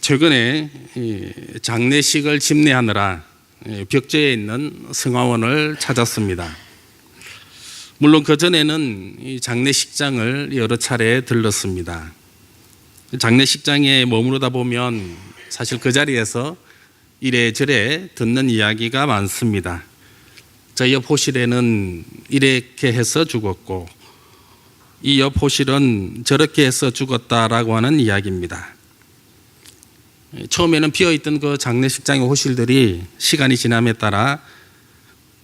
최근에 장례식을 집례하느라 벽제에 있는 승하원을 찾았습니다. 물론 그전에는 이 장례식장을 여러 차례 들렀습니다. 장례식장에 머무르다 보면 사실 그 자리에서 이래저래 듣는 이야기가 많습니다. 저 옆 호실에는 이렇게 해서 죽었고 이 옆 호실은 저렇게 해서 죽었다라고 하는 이야기입니다. 처음에는 비어있던 그 장례식장의 호실들이 시간이 지남에 따라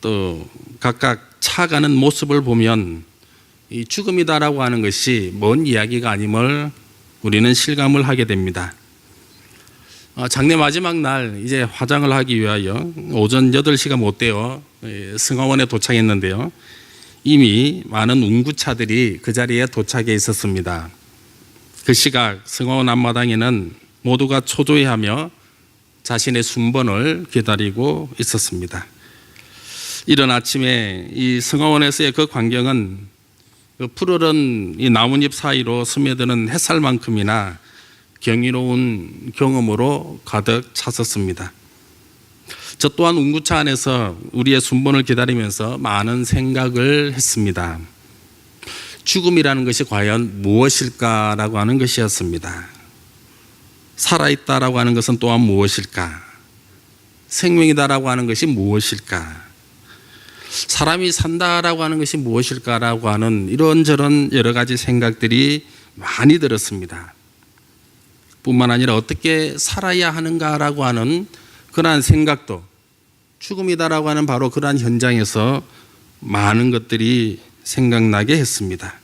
또 각각 차가는 모습을 보면 이 죽음이다라고 하는 것이 먼 이야기가 아님을 우리는 실감을 하게 됩니다. 장례 마지막 날 이제 화장을 하기 위하여 오전 8시가 못 되어 승하원에 도착했는데요. 이미 많은 운구차들이 그 자리에 도착해 있었습니다. 그 시각 승하원 앞마당에는 모두가 초조해하며 자신의 순번을 기다리고 있었습니다. 이른 아침에 이 승하원에서의 그 광경은 그 푸르른 이 나뭇잎 사이로 스며드는 햇살만큼이나 경이로운 경험으로 가득 찼었습니다. 저 또한 운구차 안에서 우리의 순번을 기다리면서 많은 생각을 했습니다. 죽음이라는 것이 과연 무엇일까라고 하는 것이었습니다. 살아있다라고 하는 것은 또한 무엇일까? 생명이다라고 하는 것이 무엇일까? 사람이 산다라고 하는 것이 무엇일까라고 하는 이런저런 여러 가지 생각들이 많이 들었습니다. 뿐만 아니라 어떻게 살아야 하는가라고 하는 그러한 생각도 죽음이다라고 하는 바로 그러한 현장에서 많은 것들이 생각나게 했습니다.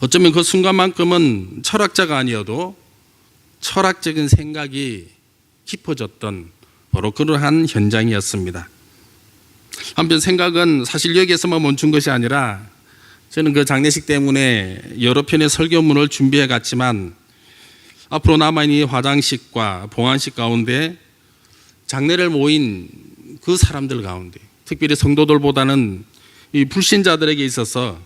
어쩌면 그 순간만큼은 철학자가 아니어도 철학적인 생각이 깊어졌던 바로 그러한 현장이었습니다. 한편 생각은 사실 여기에서만 멈춘 것이 아니라 저는 그 장례식 때문에 여러 편의 설교문을 준비해 갔지만 앞으로 남아있는 화장식과 봉안식 가운데 장례를 모인 그 사람들 가운데 특별히 성도들보다는 이 불신자들에게 있어서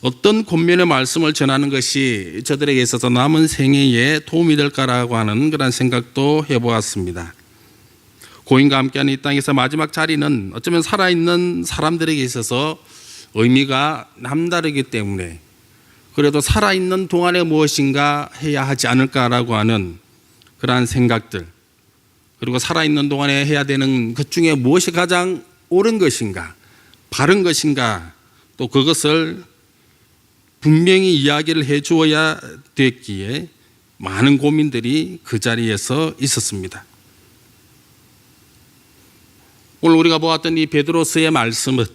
어떤 권면의 말씀을 전하는 것이 저들에게 있어서 남은 생애에 도움이 될까라고 하는 그런 생각도 해보았습니다. 고인과 함께하는 이 땅에서 마지막 자리는 어쩌면 살아있는 사람들에게 있어서 의미가 남다르기 때문에 그래도 살아있는 동안에 무엇인가 해야 하지 않을까라고 하는 그러한 생각들, 그리고 살아있는 동안에 해야 되는 것 중에 무엇이 가장 옳은 것인가, 바른 것인가, 또 그것을 분명히 이야기를 해 주어야 됐기에 많은 고민들이 그 자리에서 있었습니다. 오늘 우리가 보았던 이 베드로서의 말씀은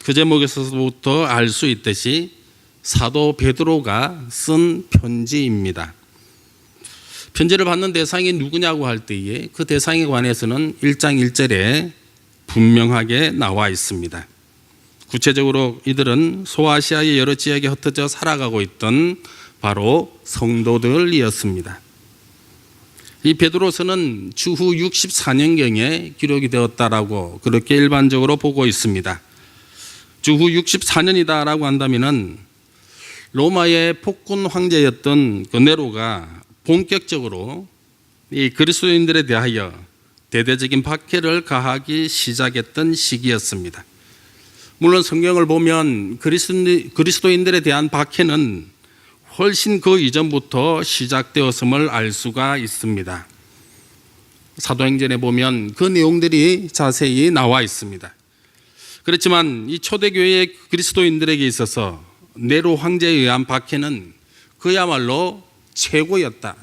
그 제목에서부터 알 수 있듯이 사도 베드로가 쓴 편지입니다. 편지를 받는 대상이 누구냐고 할 때에 그 대상에 관해서는 1장 1절에 분명하게 나와 있습니다. 구체적으로 이들은 소아시아의 여러 지역에 흩어져 살아가고 있던 바로 성도들이었습니다. 이 베드로서는 주후 64년경에 기록이 되었다라고 그렇게 일반적으로 보고 있습니다. 주후 64년이다라고 한다면은 로마의 폭군 황제였던 그 네로가 본격적으로 이 그리스도인들에 대하여 대대적인 박해를 가하기 시작했던 시기였습니다. 물론 성경을 보면 그리스도인들에 대한 박해는 훨씬 그 이전부터 시작되었음을 알 수가 있습니다. 사도행전에 보면 그 내용들이 자세히 나와 있습니다. 그렇지만 이 초대교회의 그리스도인들에게 있어서 네로 황제에 의한 박해는 그야말로 최고였다,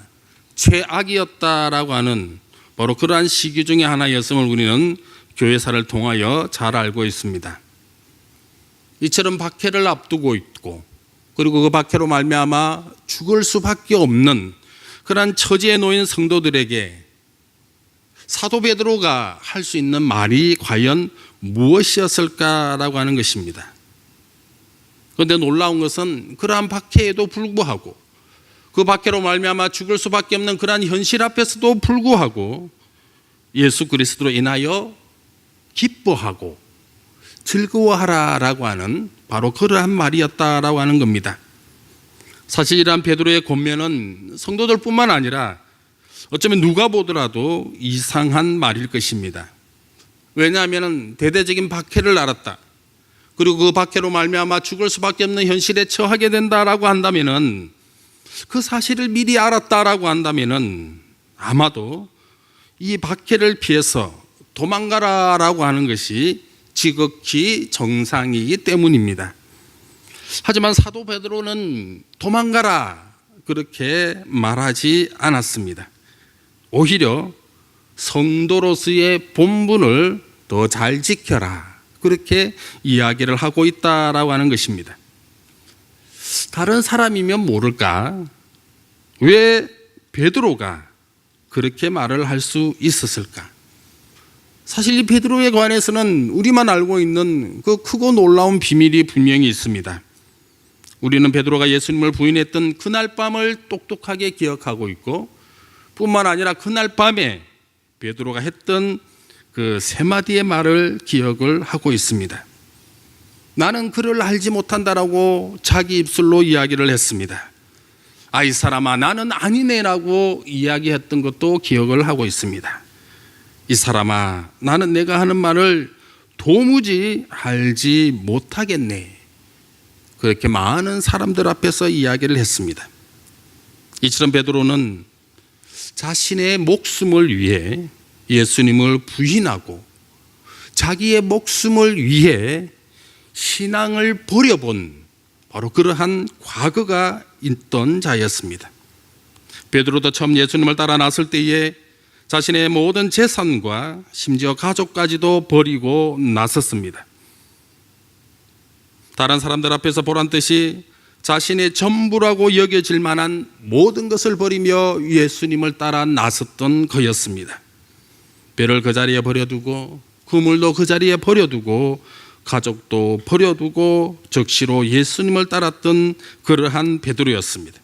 최악이었다라고 하는 바로 그러한 시기 중에 하나였음을 우리는 교회사를 통하여 잘 알고 있습니다. 이처럼 박해를 앞두고 있고 그리고 그 박해로 말미암아 죽을 수밖에 없는 그러한 처지에 놓인 성도들에게 사도 베드로가 할 수 있는 말이 과연 무엇이었을까라고 하는 것입니다. 그런데 놀라운 것은 그러한 박해에도 불구하고 그 박해로 말미암아 죽을 수밖에 없는 그러한 현실 앞에서도 불구하고 예수 그리스도로 인하여 기뻐하고 즐거워하라라고 하는 바로 그러한 말이었다라고 하는 겁니다. 사실 이러한 베드로의 권면은 성도들뿐만 아니라 어쩌면 누가 보더라도 이상한 말일 것입니다. 왜냐하면 대대적인 박해를 알았다. 그리고 그 박해로 말미암아 죽을 수밖에 없는 현실에 처하게 된다라고 한다면은, 그 사실을 미리 알았다라고 한다면은 아마도 이 박해를 피해서 도망가라라고 하는 것이 지극히 정상이기 때문입니다. 하지만 사도 베드로는 도망가라 그렇게 말하지 않았습니다. 오히려 성도로서의 본분을 더 잘 지켜라 그렇게 이야기를 하고 있다라고 하는 것입니다. 다른 사람이면 모를까? 왜 베드로가 그렇게 말을 할 수 있었을까? 사실 이 베드로에 관해서는 우리만 알고 있는 그 크고 놀라운 비밀이 분명히 있습니다. 우리는 베드로가 예수님을 부인했던 그날 밤을 똑똑하게 기억하고 있고, 뿐만 아니라 그날 밤에 베드로가 했던 그 세 마디의 말을 기억을 하고 있습니다. 나는 그를 알지 못한다라고 자기 입술로 이야기를 했습니다. 이 사람아, 나는 아니네라고 이야기했던 것도 기억을 하고 있습니다. 이 사람아, 나는 내가 하는 말을 도무지 알지 못하겠네. 그렇게 많은 사람들 앞에서 이야기를 했습니다. 이처럼 베드로는 자신의 목숨을 위해 예수님을 부인하고 자기의 목숨을 위해 신앙을 버려본 바로 그러한 과거가 있던 자였습니다. 베드로도 처음 예수님을 따라 나설 때에 자신의 모든 재산과 심지어 가족까지도 버리고 나섰습니다. 다른 사람들 앞에서 보란듯이 자신의 전부라고 여겨질 만한 모든 것을 버리며 예수님을 따라 나섰던 그였습니다. 배를 그 자리에 버려두고 그물도 그 자리에 버려두고 가족도 버려두고 즉시로 예수님을 따랐던 그러한 베드로였습니다.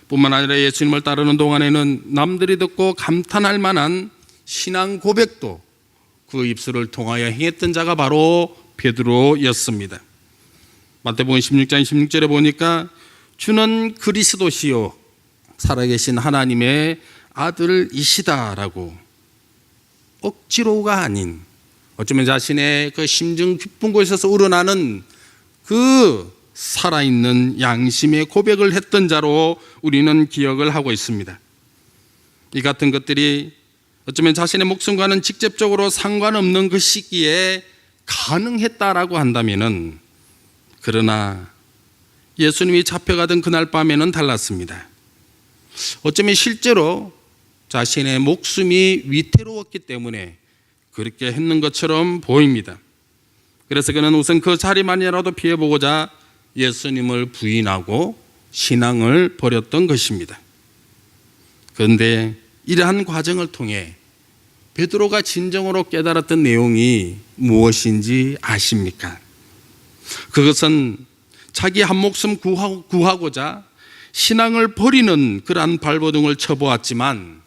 뿐만 아니라 예수님을 따르는 동안에는 남들이 듣고 감탄할 만한 신앙 고백도 그 입술을 통하여 행했던 자가 바로 베드로였습니다. 마태복음 16장 16절에 보니까 주는 그리스도시요 살아계신 하나님의 아들이시다라고 억지로가 아닌, 어쩌면 자신의 그 심중 깊은 곳에서 우러나는 그 살아있는 양심의 고백을 했던 자로 우리는 기억을 하고 있습니다. 이 같은 것들이 어쩌면 자신의 목숨과는 직접적으로 상관없는 그 시기에 가능했다라고 한다면은, 그러나 예수님이 잡혀가던 그날 밤에는 달랐습니다. 어쩌면 실제로 자신의 목숨이 위태로웠기 때문에 그렇게 했는 것처럼 보입니다. 그래서 그는 우선 그 자리만이라도 피해보고자 예수님을 부인하고 신앙을 버렸던 것입니다. 그런데 이러한 과정을 통해 베드로가 진정으로 깨달았던 내용이 무엇인지 아십니까? 그것은 자기 한 목숨 구하고자 신앙을 버리는 그러한 발버둥을 쳐보았지만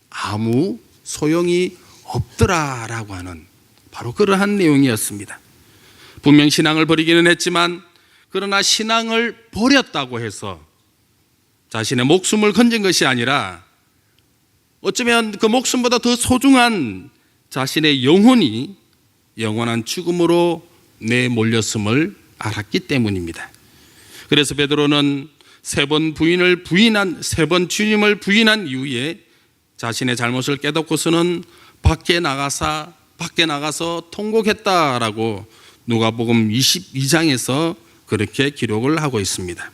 아무 소용이 없더라라고 하는 바로 그러한 내용이었습니다. 분명 신앙을 버리기는 했지만, 그러나 신앙을 버렸다고 해서 자신의 목숨을 건진 것이 아니라 어쩌면 그 목숨보다 더 소중한 자신의 영혼이 영원한 죽음으로 내몰렸음을 알았기 때문입니다. 그래서 베드로는 세 번 주님을 부인한 이후에 자신의 잘못을 깨닫고서는 밖에 나가서 통곡했다라고 누가복음 22장에서 그렇게 기록을 하고 있습니다.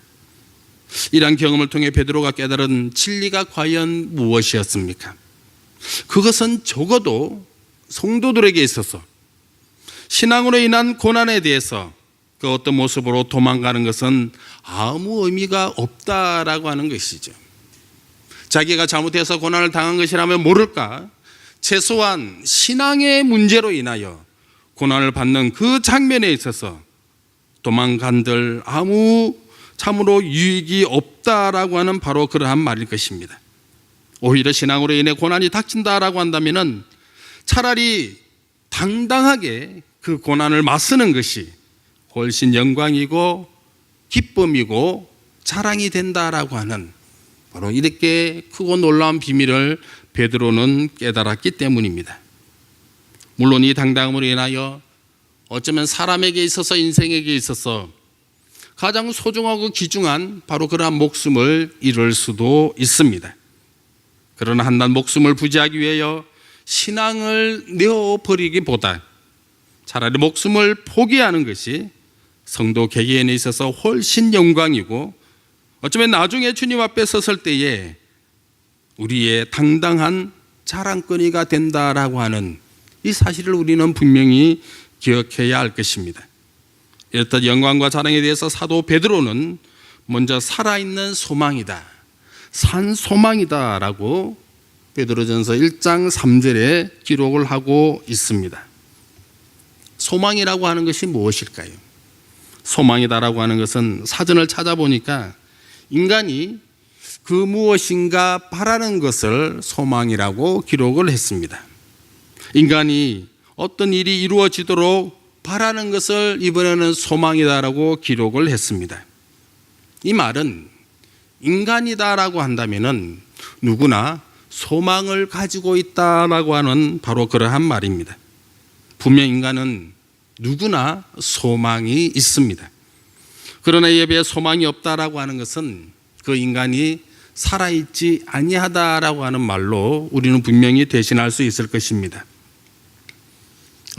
이러한 경험을 통해 베드로가 깨달은 진리가 과연 무엇이었습니까? 그것은 적어도 성도들에게 있어서 신앙으로 인한 고난에 대해서 그 어떤 모습으로 도망가는 것은 아무 의미가 없다라고 하는 것이죠. 자기가 잘못해서 고난을 당한 것이라면 모를까, 최소한 신앙의 문제로 인하여 고난을 받는 그 장면에 있어서 도망간들 아무 참으로 유익이 없다라고 하는 바로 그러한 말일 것입니다. 오히려 신앙으로 인해 고난이 닥친다라고 한다면 차라리 당당하게 그 고난을 맞서는 것이 훨씬 영광이고 기쁨이고 자랑이 된다라고 하는 바로 이렇게 크고 놀라운 비밀을 베드로는 깨달았기 때문입니다. 물론 이 당당함으로 인하여 어쩌면 사람에게 있어서 인생에게 있어서 가장 소중하고 귀중한 바로 그러한 목숨을 잃을 수도 있습니다. 그러나 한낱 목숨을 부지하기 위하여 신앙을 내어버리기보다 차라리 목숨을 포기하는 것이 성도 개개인에 있어서 훨씬 영광이고 어쩌면 나중에 주님 앞에 섰을 때에 우리의 당당한 자랑거리가 된다라고 하는 이 사실을 우리는 분명히 기억해야 할 것입니다. 이렇듯 영광과 자랑에 대해서 사도 베드로는 먼저 살아있는 소망이다, 산 소망이다 라고 베드로전서 1장 3절에 기록을 하고 있습니다. 소망이라고 하는 것이 무엇일까요? 소망이다라고 하는 것은 사전을 찾아보니까 인간이 그 무엇인가 바라는 것을 소망이라고 기록을 했습니다. 인간이 어떤 일이 이루어지도록 바라는 것을 이번에는 소망이다라고 기록을 했습니다. 이 말은 인간이다라고 한다면은 누구나 소망을 가지고 있다라고 하는 바로 그러한 말입니다. 분명 인간은 누구나 소망이 있습니다. 그러나 이에 비해 소망이 없다라고 하는 것은 그 인간이 살아있지 아니하다라고 하는 말로 우리는 분명히 대신할 수 있을 것입니다.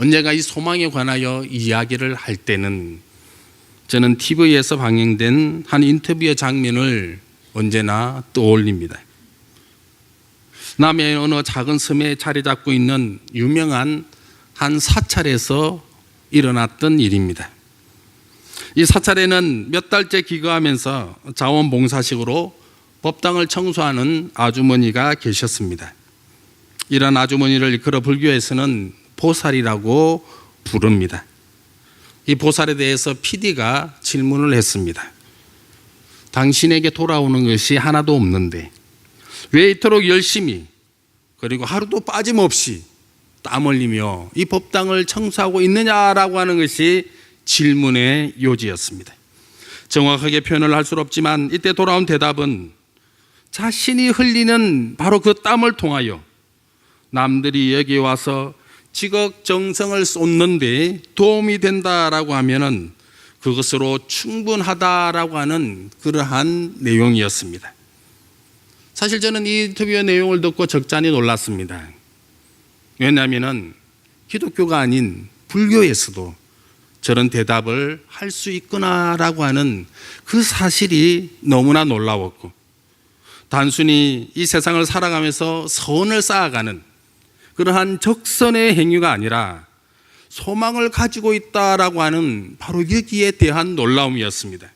언젠가 이 소망에 관하여 이야기를 할 때는 저는 TV에서 방영된 한 인터뷰의 장면을 언제나 떠올립니다. 남해의 어느 작은 섬에 자리 잡고 있는 유명한 한 사찰에서 일어났던 일입니다. 이 사찰에는 몇 달째 기거하면서 자원봉사식으로 법당을 청소하는 아주머니가 계셨습니다. 이런 아주머니를 일컬어 불교에서는 보살이라고 부릅니다. 이 보살에 대해서 PD가 질문을 했습니다. 당신에게 돌아오는 것이 하나도 없는데 왜 이토록 열심히 그리고 하루도 빠짐없이 땀 흘리며 이 법당을 청소하고 있느냐라고 하는 것이 질문의 요지였습니다. 정확하게 표현을 할 수 없지만 이때 돌아온 대답은 자신이 흘리는 바로 그 땀을 통하여 남들이 여기 와서 지극정성을 쏟는데 도움이 된다라고 하면은 그것으로 충분하다라고 하는 그러한 내용이었습니다. 사실 저는 이 인터뷰의 내용을 듣고 적잖이 놀랐습니다. 왜냐하면 기독교가 아닌 불교에서도 저런 대답을 할 수 있구나라고 하는 그 사실이 너무나 놀라웠고 단순히 이 세상을 살아가면서 선을 쌓아가는 그러한 적선의 행위가 아니라 소망을 가지고 있다라고 하는 바로 여기에 대한 놀라움이었습니다.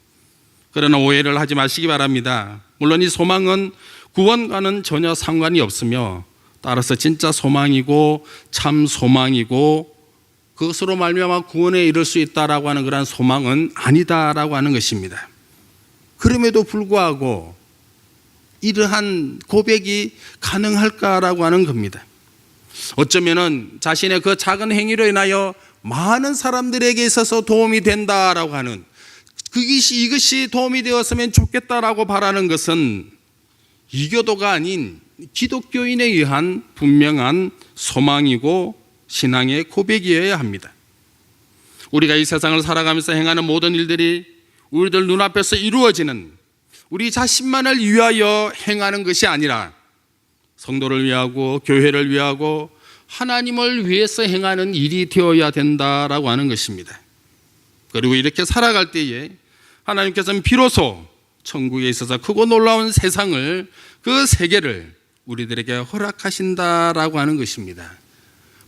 그러나 오해를 하지 마시기 바랍니다. 물론 이 소망은 구원과는 전혀 상관이 없으며 따라서 진짜 소망이고 참 소망이고 그것으로 말미암아 구원에 이를 수 있다라고 하는 그런 소망은 아니다라고 하는 것입니다. 그럼에도 불구하고 이러한 고백이 가능할까라고 하는 겁니다. 어쩌면은 자신의 그 작은 행위로 인하여 많은 사람들에게 있어서 도움이 된다라고 하는 이것이 도움이 되었으면 좋겠다라고 바라는 것은 이교도가 아닌 기독교인에 의한 분명한 소망이고 신앙의 고백이어야 합니다. 우리가 이 세상을 살아가면서 행하는 모든 일들이 우리들 눈앞에서 이루어지는 우리 자신만을 위하여 행하는 것이 아니라 성도를 위하고 교회를 위하고 하나님을 위해서 행하는 일이 되어야 된다라고 하는 것입니다. 그리고 이렇게 살아갈 때에 하나님께서는 비로소 천국에 있어서 크고 놀라운 세상을 그 세계를 우리들에게 허락하신다라고 하는 것입니다.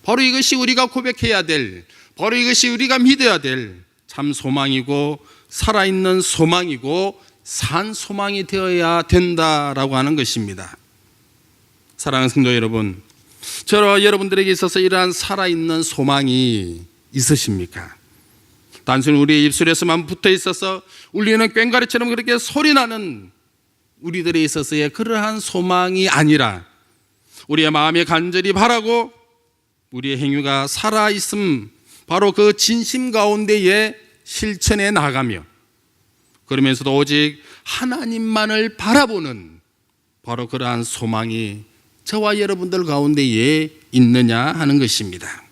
바로 이것이 우리가 고백해야 될, 바로 이것이 우리가 믿어야 될 참 소망이고 살아있는 소망이고 산 소망이 되어야 된다라고 하는 것입니다. 사랑하는 성도 여러분, 저와 여러분들에게 있어서 이러한 살아있는 소망이 있으십니까? 단순히 우리의 입술에서만 붙어 있어서 울리는 꽹과리처럼 그렇게 소리나는 우리들에 있어서의 그러한 소망이 아니라 우리의 마음에 간절히 바라고 우리의 행위가 살아있음 바로 그 진심 가운데에 실천해 나가며 그러면서도 오직 하나님만을 바라보는 바로 그러한 소망이 저와 여러분들 가운데에 있느냐 하는 것입니다.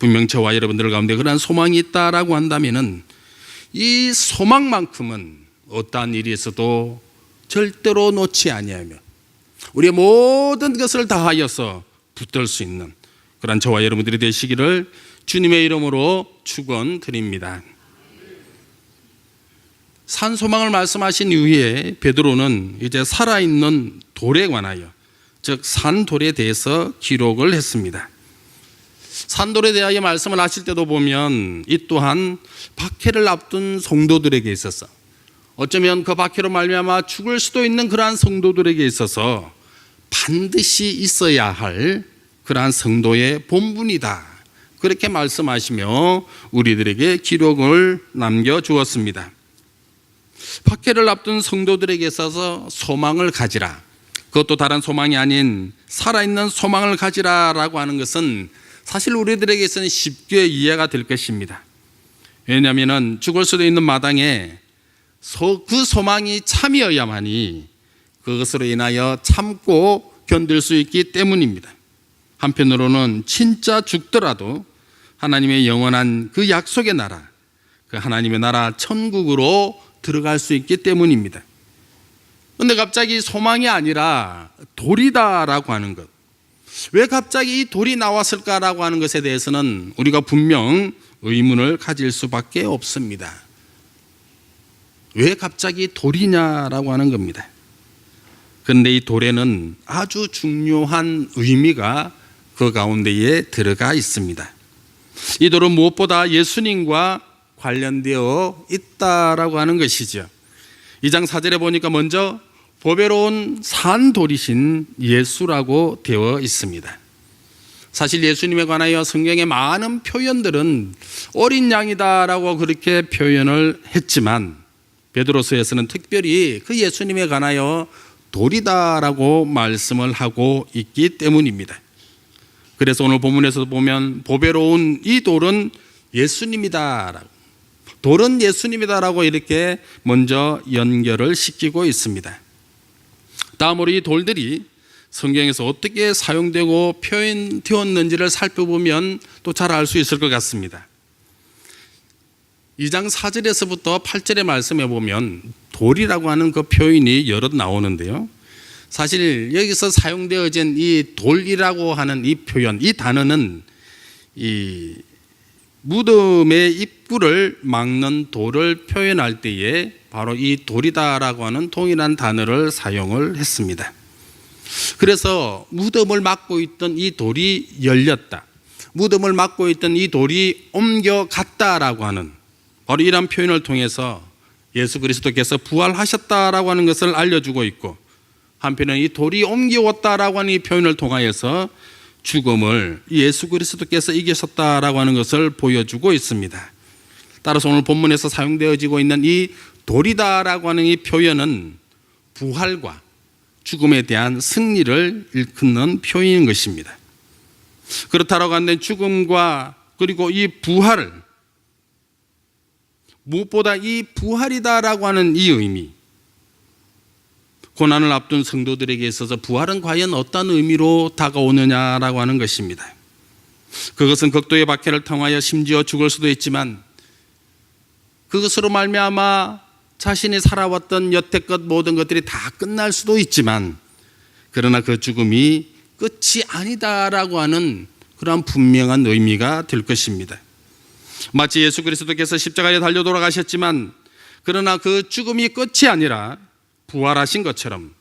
분명 저와 여러분들 가운데 그러한 소망이 있다라고 한다면은 이 소망만큼은 어떠한 일이 있어도 절대로 놓지 아니하며 우리의 모든 것을 다하여서 붙들 수 있는 그런 저와 여러분들이 되시기를 주님의 이름으로 축원드립니다. 산소망을 말씀하신 이후에 베드로는 이제 살아있는 돌에 관하여, 즉 산돌에 대해서 기록을 했습니다. 산돌에 대하여 말씀을 하실 때도 보면 이 또한 박해를 앞둔 성도들에게 있어서, 어쩌면 그 박해로 말미암아 죽을 수도 있는 그러한 성도들에게 있어서 반드시 있어야 할 그러한 성도의 본분이다, 그렇게 말씀하시며 우리들에게 기록을 남겨주었습니다. 박해를 앞둔 성도들에게 있어서 소망을 가지라, 그것도 다른 소망이 아닌 살아있는 소망을 가지라라고 하는 것은 사실 우리들에게서는 쉽게 이해가 될 것입니다. 왜냐하면 죽을 수도 있는 마당에 그 소망이 참이어야만이 그것으로 인하여 참고 견딜 수 있기 때문입니다. 한편으로는 진짜 죽더라도 하나님의 영원한 그 약속의 나라, 그 하나님의 나라 천국으로 들어갈 수 있기 때문입니다. 그런데 갑자기 소망이 아니라 돌이다라고 하는 것, 왜 갑자기 이 돌이 나왔을까라고 하는 것에 대해서는 우리가 분명 의문을 가질 수밖에 없습니다. 왜 갑자기 돌이냐라고 하는 겁니다. 그런데 이 돌에는 아주 중요한 의미가 그 가운데에 들어가 있습니다. 이 돌은 무엇보다 예수님과 관련되어 있다라고 하는 것이죠. 2장 4절에 보니까 먼저 보배로운 산돌이신 예수라고 되어 있습니다. 사실 예수님에 관하여 성경의 많은 표현들은 어린 양이다라고 그렇게 표현을 했지만 베드로서에서는 특별히 그 예수님에 관하여 돌이다라고 말씀을 하고 있기 때문입니다. 그래서 오늘 본문에서도 보면 보배로운 이 돌은 예수님이다라고, 돌은 예수님이다라고 이렇게 먼저 연결을 시키고 있습니다. 다음으로 이 돌들이 성경에서 어떻게 사용되고 표현되었는지를 살펴보면 또 잘 알 수 있을 것 같습니다. 2장 4절에서부터 8절의 말씀에 보면 돌이라고 하는 그 표현이 여러 나오는데요, 사실 여기서 사용되어진 이 돌이라고 하는 이 표현, 이 단어는 이 무덤의 입구를 막는 돌을 표현할 때에 바로 이 돌이다라고 하는 동일한 단어를 사용을 했습니다. 그래서 무덤을 막고 있던 이 돌이 열렸다, 무덤을 막고 있던 이 돌이 옮겨갔다라고 하는 바로 이런 표현을 통해서 예수 그리스도께서 부활하셨다라고 하는 것을 알려주고 있고, 한편은 이 돌이 옮겨왔다라고 하는 이 표현을 통하여서 죽음을 예수 그리스도께서 이기셨다라고 하는 것을 보여주고 있습니다. 따라서 오늘 본문에서 사용되어지고 있는 이 돌이다라고 하는 이 표현은 부활과 죽음에 대한 승리를 일컫는 표현인 것입니다. 그렇다라고 한다면 죽음과 그리고 이 부활을, 무엇보다 이 부활이다라고 하는 이 의미, 고난을 앞둔 성도들에게 있어서 부활은 과연 어떤 의미로 다가오느냐라고 하는 것입니다. 그것은 극도의 박해를 통하여 심지어 죽을 수도 있지만, 그것으로 말미암아 자신이 살아왔던 여태껏 모든 것들이 다 끝날 수도 있지만, 그러나 그 죽음이 끝이 아니다라고 하는 그러한 분명한 의미가 될 것입니다. 마치 예수 그리스도께서 십자가에 달려 돌아가셨지만, 그러나 그 죽음이 끝이 아니라 부활하신 것처럼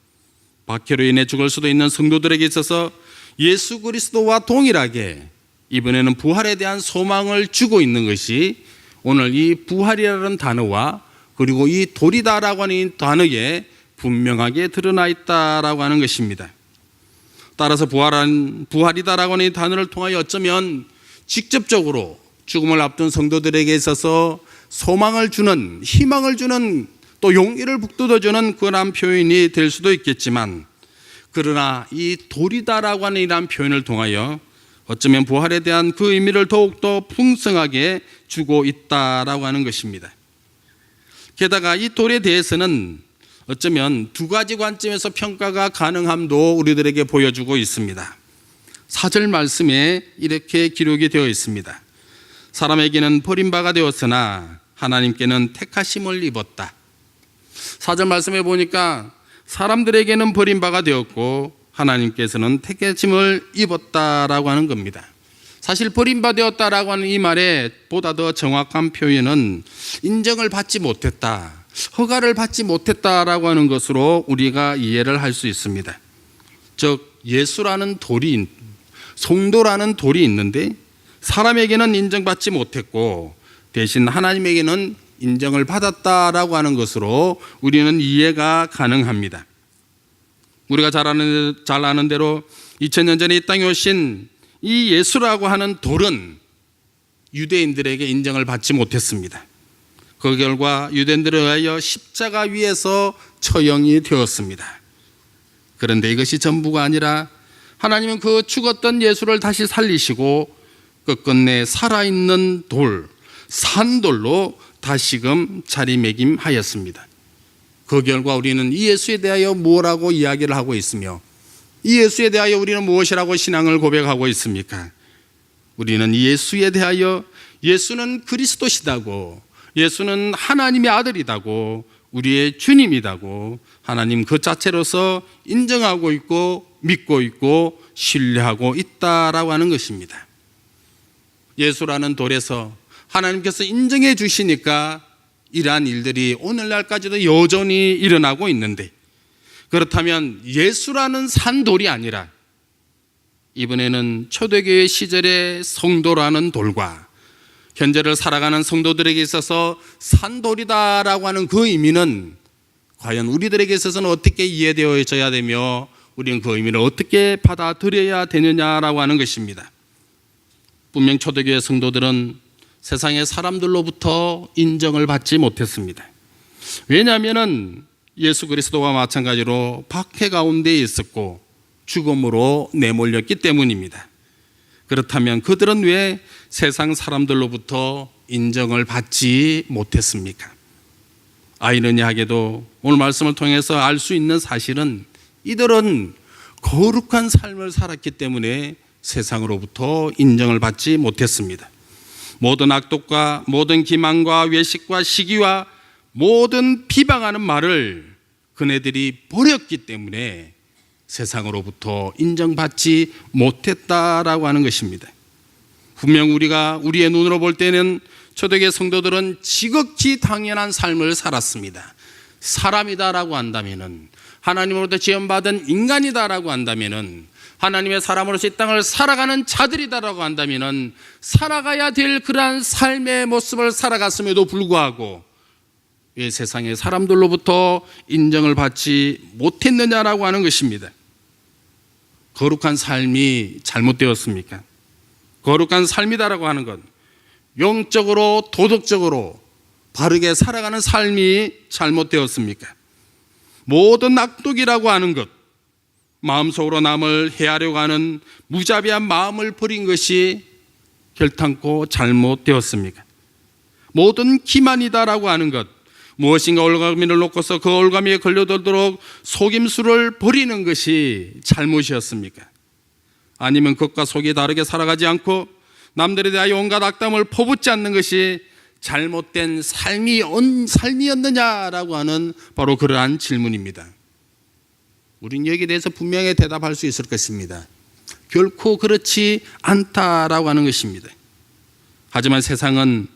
박해로 인해 죽을 수도 있는 성도들에게 있어서 예수 그리스도와 동일하게 이번에는 부활에 대한 소망을 주고 있는 것이 오늘 이 부활이라는 단어와 그리고 이 돌이다라고 하는 이 단어에 분명하게 드러나 있다라고 하는 것입니다. 따라서 부활이다라고 하는 이 단어를 통하여 어쩌면 직접적으로 죽음을 앞둔 성도들에게 있어서 소망을 주는, 희망을 주는, 또 용기를 북돋아주는 그런 표현이 될 수도 있겠지만, 그러나 이 돌이다라고 하는 이러한 표현을 통하여 어쩌면 부활에 대한 그 의미를 더욱더 풍성하게 주고 있다라고 하는 것입니다. 게다가 이 돌에 대해서는 어쩌면 두 가지 관점에서 평가가 가능함도 우리들에게 보여주고 있습니다. 4절 말씀에 이렇게 기록이 되어 있습니다. 사람에게는 버림바가 되었으나 하나님께는 택하심을 입었다. 4절 말씀에 보니까 사람들에게는 버림바가 되었고 하나님께서는 택하심을 입었다라고 하는 겁니다. 사실 버림바 되었다라고 하는 이 말에 보다 더 정확한 표현은 인정을 받지 못했다, 허가를 받지 못했다라고 하는 것으로 우리가 이해를 할 수 있습니다. 즉 예수라는 돌이, 성도라는 돌이 있는데 사람에게는 인정받지 못했고 대신 하나님에게는 인정을 받았다라고 하는 것으로 우리는 이해가 가능합니다. 우리가 잘 아는 대로 2000년 전에 이 땅에 오신 이 예수라고 하는 돌은 유대인들에게 인정을 받지 못했습니다. 그 결과 유대인들에 의하여 십자가 위에서 처형이 되었습니다. 그런데 이것이 전부가 아니라 하나님은 그 죽었던 예수를 다시 살리시고 끝끝내 살아있는 돌, 산돌로 다시금 자리매김하였습니다. 그 결과 우리는 이 예수에 대하여 무엇라고 이야기를 하고 있으며 이 예수에 대하여 우리는 무엇이라고 신앙을 고백하고 있습니까? 우리는 이 예수에 대하여 예수는 그리스도시다고, 예수는 하나님의 아들이다고, 우리의 주님이다고 하나님 그 자체로서 인정하고 있고 믿고 있고 신뢰하고 있다라고 하는 것입니다. 예수라는 돌에서 하나님께서 인정해 주시니까 이러한 일들이 오늘날까지도 여전히 일어나고 있는데, 그렇다면 예수라는 산돌이 아니라 이번에는 초대교회 시절의 성도라는 돌과 현재를 살아가는 성도들에게 있어서 산돌이다라고 하는 그 의미는 과연 우리들에게 있어서는 어떻게 이해되어져야 되며 우리는 그 의미를 어떻게 받아들여야 되느냐라고 하는 것입니다. 분명 초대교회 성도들은 세상의 사람들로부터 인정을 받지 못했습니다. 왜냐하면 예수 그리스도와 마찬가지로 박해 가운데 있었고 죽음으로 내몰렸기 때문입니다. 그렇다면 그들은 왜 세상 사람들로부터 인정을 받지 못했습니까? 아이러니하게도 오늘 말씀을 통해서 알 수 있는 사실은 이들은 거룩한 삶을 살았기 때문에 세상으로부터 인정을 받지 못했습니다. 모든 악독과 모든 기만과 외식과 시기와 모든 비방하는 말을 그네들이 버렸기 때문에 세상으로부터 인정받지 못했다라고 하는 것입니다. 분명 우리가 우리의 눈으로 볼 때는 초대교회 성도들은 지극히 당연한 삶을 살았습니다. 사람이다라고 한다면은, 하나님으로부터 지원받은 인간이다라고 한다면은, 하나님의 사람으로서 이 땅을 살아가는 자들이다라고 한다면은 살아가야 될 그러한 삶의 모습을 살아갔음에도 불구하고 왜 세상의 사람들로부터 인정을 받지 못했느냐라고 하는 것입니다. 거룩한 삶이 잘못되었습니까? 거룩한 삶이다라고 하는 것, 영적으로 도덕적으로 바르게 살아가는 삶이 잘못되었습니까? 모든 악독이라고 하는 것, 마음속으로 남을 해하려고 하는 무자비한 마음을 버린 것이 결탄코 잘못되었습니까? 모든 기만이다라고 하는 것, 무엇인가 올가미를 놓고서 그 올가미에 걸려들도록 속임수를 버리는 것이 잘못이었습니까? 아니면 겉과 속이 다르게 살아가지 않고 남들에 대하여 온갖 악담을 퍼붓지 않는 것이 잘못된 삶이었느냐라고 하는 바로 그러한 질문입니다. 우린 여기에 대해서 분명히 대답할 수 있을 것입니다. 결코 그렇지 않다라고 하는 것입니다. 하지만 세상은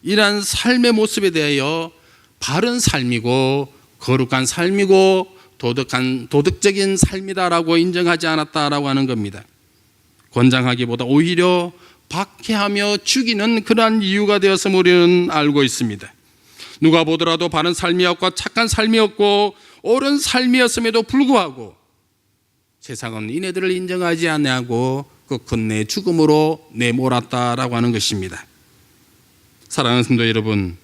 이러한 삶의 모습에 대하여 바른 삶이고 거룩한 삶이고 도덕적인 삶이다라고 인정하지 않았다라고 하는 겁니다. 권장하기보다 오히려 박해하며 죽이는 그러한 이유가 되어서 우리는 알고 있습니다. 누가 보더라도 바른 삶이었고 착한 삶이었고 옳은 삶이었음에도 불구하고 세상은 이네들을 인정하지 않냐고 끝끝내 죽음으로 내몰았다라고 하는 것입니다. 사랑하는 성도 여러분,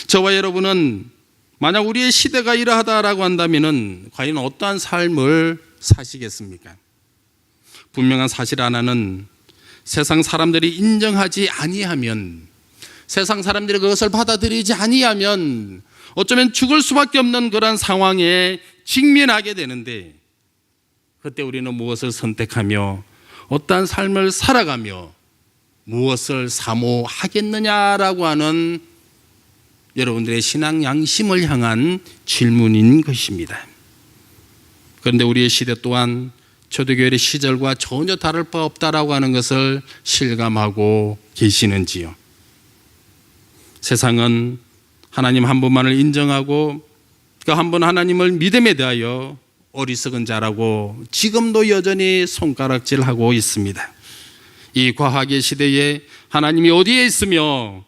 저와 여러분은 만약 우리의 시대가 이러하다라고 한다면 과연 어떠한 삶을 사시겠습니까? 분명한 사실 하나는 세상 사람들이 인정하지 아니하면, 세상 사람들이 그것을 받아들이지 아니하면 어쩌면 죽을 수밖에 없는 그런 상황에 직면하게 되는데, 그때 우리는 무엇을 선택하며 어떠한 삶을 살아가며 무엇을 사모하겠느냐라고 하는 여러분들의 신앙 양심을 향한 질문인 것입니다. 그런데 우리의 시대 또한 초대교회의 시절과 전혀 다를 바 없다라고 하는 것을 실감하고 계시는지요? 세상은 하나님 한 분만을 인정하고 그 한 분 하나님을 믿음에 대하여 어리석은 자라고 지금도 여전히 손가락질하고 있습니다. 이 과학의 시대에 하나님이 어디에 있으며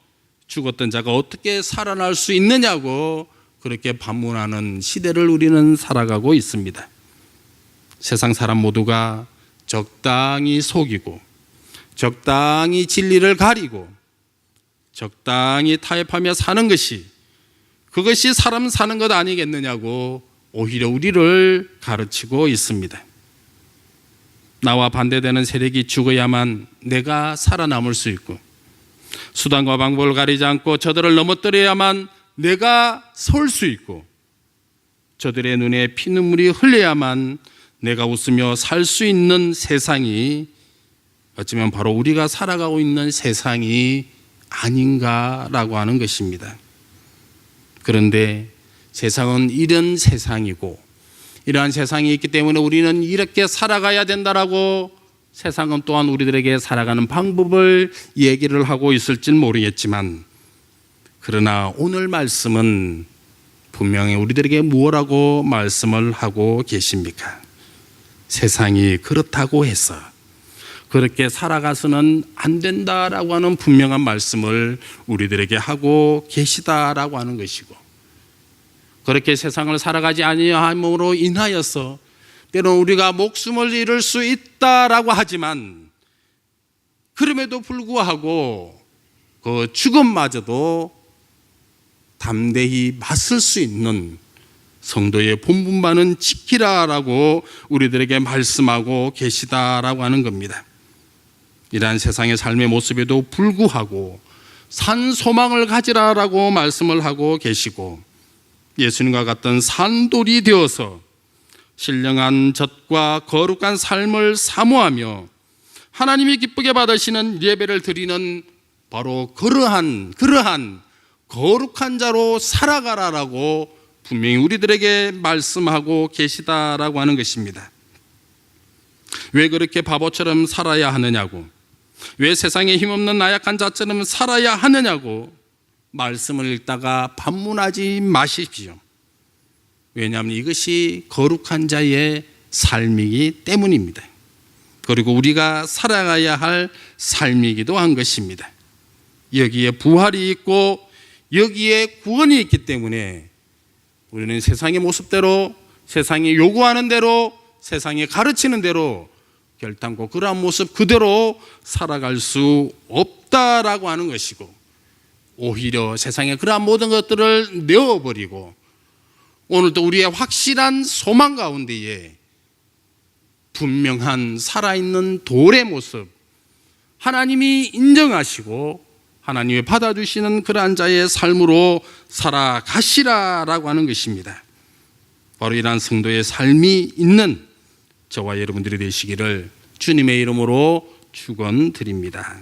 죽었던 자가 어떻게 살아날 수 있느냐고 그렇게 반문하는 시대를 우리는 살아가고 있습니다. 세상 사람 모두가 적당히 속이고 적당히 진리를 가리고 적당히 타협하며 사는 것이, 그것이 사람 사는 것 아니겠느냐고 오히려 우리를 가르치고 있습니다. 나와 반대되는 세력이 죽어야만 내가 살아남을 수 있고, 수단과 방법을 가리지 않고 저들을 넘어뜨려야만 내가 설 수 있고, 저들의 눈에 피눈물이 흘려야만 내가 웃으며 살 수 있는 세상이 어쩌면 바로 우리가 살아가고 있는 세상이 아닌가라고 하는 것입니다. 그런데 세상은 이런 세상이고 이러한 세상이 있기 때문에 우리는 이렇게 살아가야 된다라고 세상은 또한 우리들에게 살아가는 방법을 얘기를 하고 있을진 모르겠지만, 그러나 오늘 말씀은 분명히 우리들에게 무엇라고 말씀을 하고 계십니까? 세상이 그렇다고 해서 그렇게 살아가서는 안 된다라고 하는 분명한 말씀을 우리들에게 하고 계시다라고 하는 것이고, 그렇게 세상을 살아가지 아니함으로 인하여서 때로는 우리가 목숨을 잃을 수 있다라고 하지만, 그럼에도 불구하고 그 죽음마저도 담대히 맞설 수 있는 성도의 본분만은 지키라라고 우리들에게 말씀하고 계시다라고 하는 겁니다. 이러한 세상의 삶의 모습에도 불구하고 산 소망을 가지라라고 말씀을 하고 계시고, 예수님과 같은 산돌이 되어서 신령한 젖과 거룩한 삶을 사모하며 하나님이 기쁘게 받으시는 예배를 드리는 바로 그러한 거룩한 자로 살아가라라고 분명히 우리들에게 말씀하고 계시다라고 하는 것입니다. 왜 그렇게 바보처럼 살아야 하느냐고, 왜 세상에 힘없는 나약한 자처럼 살아야 하느냐고 말씀을 읽다가 반문하지 마십시오. 왜냐하면 이것이 거룩한 자의 삶이기 때문입니다. 그리고 우리가 살아가야 할 삶이기도 한 것입니다. 여기에 부활이 있고 여기에 구원이 있기 때문에 우리는 세상의 모습대로, 세상이 요구하는 대로, 세상이 가르치는 대로 결단코 그러한 모습 그대로 살아갈 수 없다라고 하는 것이고, 오히려 세상에 그러한 모든 것들을 내어버리고 오늘도 우리의 확실한 소망 가운데에 분명한 살아있는 돌의 모습, 하나님이 인정하시고 하나님이 받아주시는 그러한 자의 삶으로 살아가시라라고 하는 것입니다. 바로 이러한 성도의 삶이 있는 저와 여러분들이 되시기를 주님의 이름으로 축원드립니다.